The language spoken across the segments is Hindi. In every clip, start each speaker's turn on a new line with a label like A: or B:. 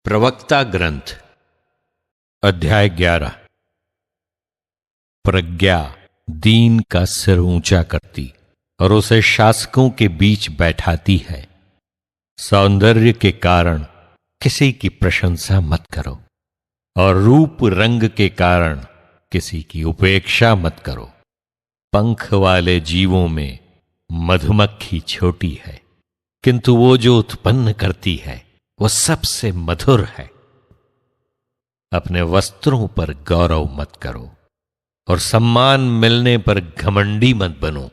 A: प्रवक्ता ग्रंथ अध्याय 11। प्रज्ञा दीन का सिर ऊंचा करती और उसे शासकों के बीच बैठाती है। सौंदर्य के कारण किसी की प्रशंसा मत करो और रूप रंग के कारण किसी की उपेक्षा मत करो। पंख वाले जीवों में मधुमक्खी छोटी है, किंतु वो जो उत्पन्न करती है वो सबसे मधुर है। अपने वस्त्रों पर गौरव मत करो और सम्मान मिलने पर घमंडी मत बनो,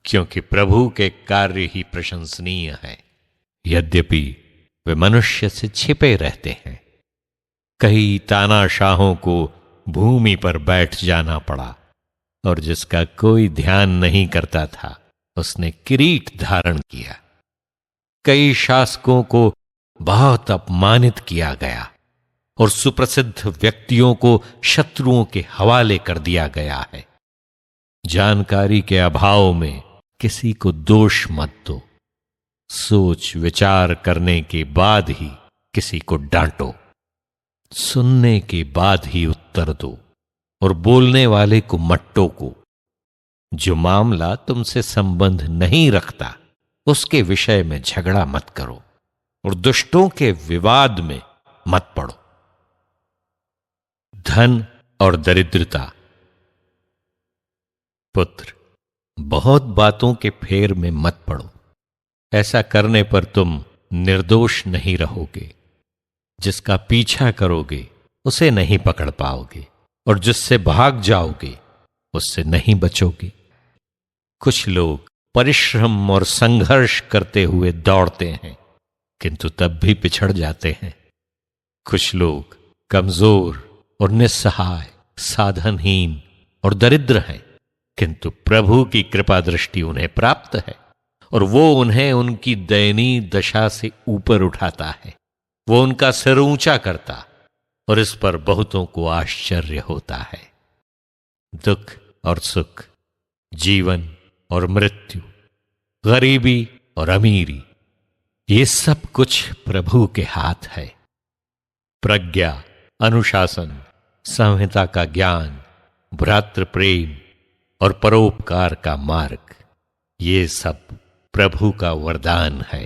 A: क्योंकि प्रभु के कार्य ही प्रशंसनीय है। यद्यपि वे मनुष्य से छिपे रहते हैं। कई तानाशाहों को भूमि पर बैठ जाना पड़ा और जिसका कोई ध्यान नहीं करता था उसने किरीट धारण किया। कई शासकों को बहुत अपमानित किया गया और सुप्रसिद्ध व्यक्तियों को शत्रुओं के हवाले कर दिया गया है। जानकारी के अभाव में किसी को दोष मत दो। सोच विचार करने के बाद ही किसी को डांटो। सुनने के बाद ही उत्तर दो और बोलने वाले को मत टोको। जो मामला तुमसे संबंध नहीं रखता उसके विषय में झगड़ा मत करो और दुष्टों के विवाद में मत पड़ो। धन और दरिद्रता। पुत्र, बहुत बातों के फेर में मत पड़ो। ऐसा करने पर तुम निर्दोष नहीं रहोगे। जिसका पीछा करोगे उसे नहीं पकड़ पाओगे और जिससे भाग जाओगे उससे नहीं बचोगे। कुछ लोग परिश्रम और संघर्ष करते हुए दौड़ते हैं, किंतु तब भी पिछड़ जाते हैं। कुछ लोग कमजोर और निस्सहाय, साधनहीन और दरिद्र हैं, किंतु प्रभु की कृपा दृष्टि उन्हें प्राप्त है और वो उन्हें उनकी दयनीय दशा से ऊपर उठाता है। वो उनका सिर ऊंचा करता और इस पर बहुतों को आश्चर्य होता है। दुख और सुख, जीवन और मृत्यु, गरीबी और अमीरी, ये सब कुछ प्रभु के हाथ है। प्रज्ञा, अनुशासन, संहिता का ज्ञान, भ्रातृ प्रेम और परोपकार का मार्ग, ये सब प्रभु का वरदान है।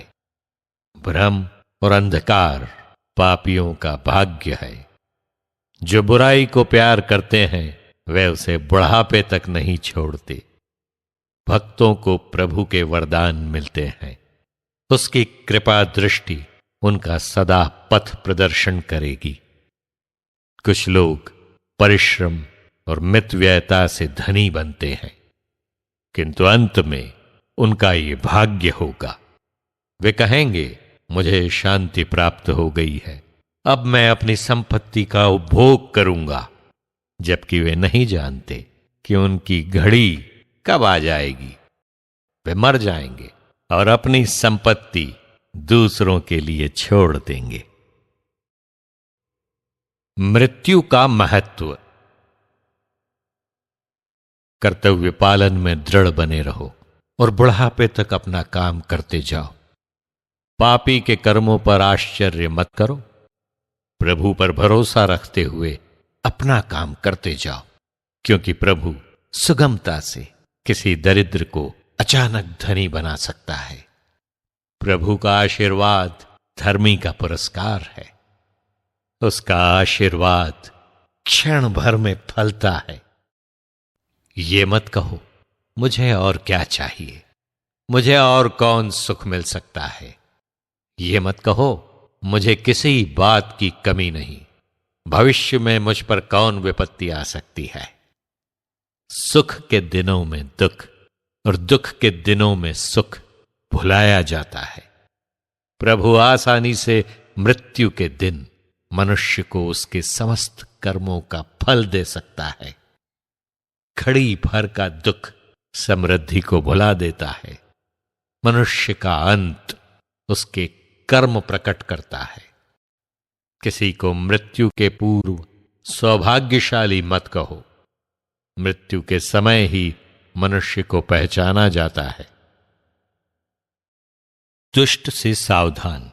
A: भ्रम और अंधकार पापियों का भाग्य है। जो बुराई को प्यार करते हैं वे उसे बुढ़ापे तक नहीं छोड़ते। भक्तों को प्रभु के वरदान मिलते हैं। उसकी कृपा दृष्टि उनका सदा पथ प्रदर्शन करेगी। कुछ लोग परिश्रम और मितव्ययता से धनी बनते हैं, किंतु अंत में उनका ये भाग्य होगा। वे कहेंगे, मुझे शांति प्राप्त हो गई है, अब मैं अपनी संपत्ति का उपभोग करूंगा, जबकि वे नहीं जानते कि उनकी घड़ी कब आ जाएगी। वे मर जाएंगे और अपनी संपत्ति दूसरों के लिए छोड़ देंगे। मृत्यु का महत्व। कर्तव्य पालन में दृढ़ बने रहो और बुढ़ापे तक अपना काम करते जाओ। पापी के कर्मों पर आश्चर्य मत करो। प्रभु पर भरोसा रखते हुए अपना काम करते जाओ, क्योंकि प्रभु सुगमता से किसी दरिद्र को अचानक धनी बना सकता है। प्रभु का आशीर्वाद धर्मी का पुरस्कार है। उसका आशीर्वाद क्षण भर में फलता है। ये मत कहो, मुझे और क्या चाहिए, मुझे और कौन सुख मिल सकता है। ये मत कहो, मुझे किसी बात की कमी नहीं, भविष्य में मुझ पर कौन विपत्ति आ सकती है। सुख के दिनों में दुख और दुख के दिनों में सुख भुलाया जाता है। प्रभु आसानी से मृत्यु के दिन मनुष्य को उसके समस्त कर्मों का फल दे सकता है। घड़ी भर का दुख समृद्धि को भुला देता है। मनुष्य का अंत उसके कर्म प्रकट करता है। किसी को मृत्यु के पूर्व सौभाग्यशाली मत कहो। मृत्यु के समय ही मनुष्य को पहचाना जाता है। दुष्ट से सावधान।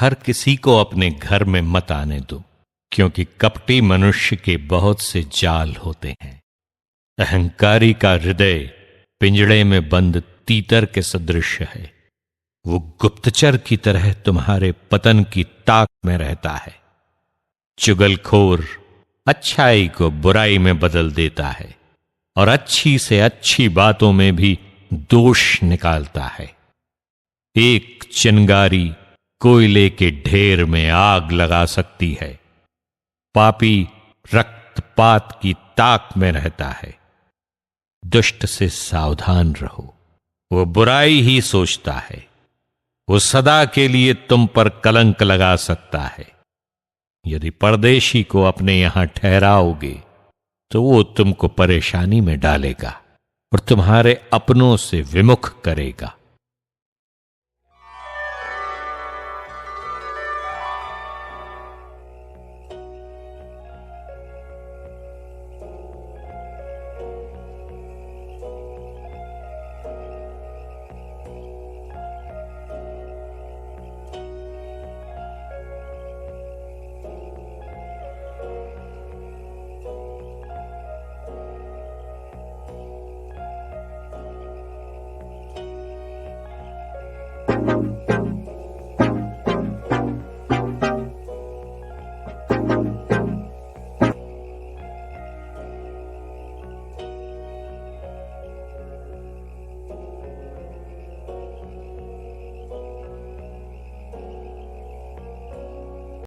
A: हर किसी को अपने घर में मत आने दो, क्योंकि कपटी मनुष्य के बहुत से जाल होते हैं। अहंकारी का हृदय पिंजड़े में बंद तीतर के सदृश है। वो गुप्तचर की तरह तुम्हारे पतन की ताक में रहता है। चुगलखोर अच्छाई को बुराई में बदल देता है और अच्छी से अच्छी बातों में भी दोष निकालता है। एक चिंगारी कोयले के ढेर में आग लगा सकती है। पापी रक्तपात की ताक में रहता है। दुष्ट से सावधान रहो, वो बुराई ही सोचता है। वो सदा के लिए तुम पर कलंक लगा सकता है। यदि परदेशी को अपने यहां ठहराओगे तो वो तुमको परेशानी में डालेगा और तुम्हारे अपनों से विमुख करेगा।